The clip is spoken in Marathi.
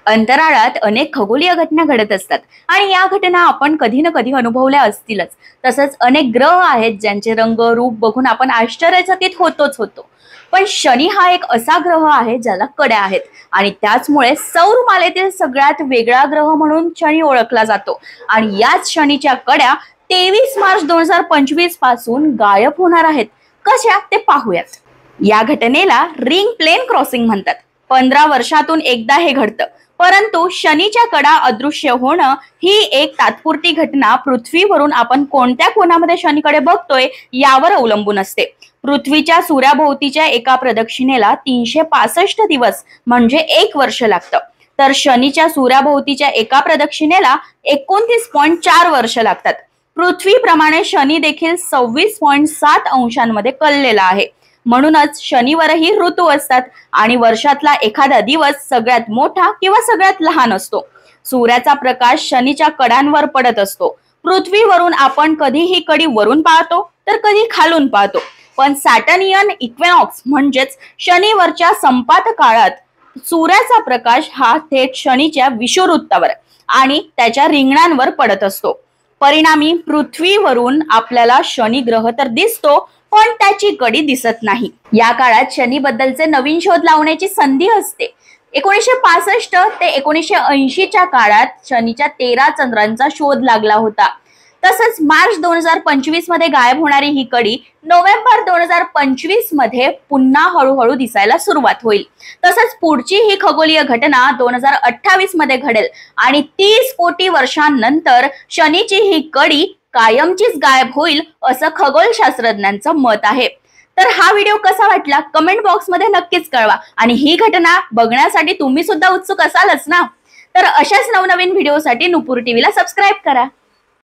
अंतराळात अनेक खगोलीय घटना घडत असतात आणि या घटना आपण कधी ना कधी अनुभवल्या असतीलच। तसंच अनेक ग्रह आहेत ज्यांचे रंग रूप बघून आपण आश्चर्यचकित होतो। पण शनी हा एक असा ग्रह आहे ज्याला कड्या आहेत आणि त्याचमुळे सौरमालेतील सगळ्यात वेगळा ग्रह म्हणून शनी ओळखला जातो। आणि याच शनीच्या कड्या 23 मार्च 2025 पासून गायब होणार आहेत। कशा ते पाहूयात। या घटनेला रिंग प्लेन क्रॉसिंग म्हणतात। 15 वर्षातून एकदा हे घडतं, परंतु शनीच्या कडा अदृश्य होणं ही एक तात्पुरती घटना पृथ्वीवरून आपण कोणत्या कोणामध्ये शनीकडे बघतोय यावर अवलंबून असते। पृथ्वीच्या सूर्याभोवतीच्या एका प्रदक्षिणेला 365 दिवस म्हणजे 1 वर्ष लागतं, तर शनीच्या सूर्याभोवतीच्या एका प्रदक्षिणेला 29.4 वर्ष लागतात। पृथ्वीप्रमाणे शनी देखील 26.7 अंशांमध्ये कललेला आहे। म्हणूनच शनिवारही ऋतू असतात आणि वर्षातला एखादा दिवस सगळ्यात मोठा किंवा सगळ्यात लहान असतो। सूर्याचा प्रकाश शनीच्या कडांवर पडत असतो। पृथ्वीवरून आपण कधी ही कडी वरून पाहतो तर कधी खालून पाहतो, पण सॅटर्नियन इक्विनॉक्स म्हणजेच शनिवारच्या संपात काळात सूर्याचा प्रकाश हा थेट शनीच्या विषुववृत्तावर आणि त्याच्या रिंगणांवर पडत असतो। परिणामी पृथ्वीवरून आपल्याला शनी ग्रह तर दिसतो, पण त्याची कडी दिसत नाही। या काळात शनी बद्दलचे नवीन शोध लावण्याची संधी असते। 1965 ते 1980 च्या काळात शनीच्या 13 चंद्रांचा शोध लागला होता। तसंच मार्च 2025 मध्ये गायब होणारी ही कडी नोव्हेंबर 2025 मध्ये पुन्हा हळूहळू दिसायला सुरुवात होईल। तसंच पुढची ही खगोलीय घटना 2028 मध्ये घडेल आणि 30 कोटी वर्षांनंतर शनीची ही कडी कायमचीच गायब होईल असं खगोलशास्त्रज्ञांचं मत आहे। तर हा व्हिडिओ कसा वाटला कमेंट बॉक्स मध्ये नक्कीच कळवा आणि ही घटना बघण्यासाठी तुम्ही सुद्धा उत्सुक असालच ना। तर अशाच नवनवीन व्हिडिओसाठी नुपूर टीव्हीला सबस्क्राइब करा।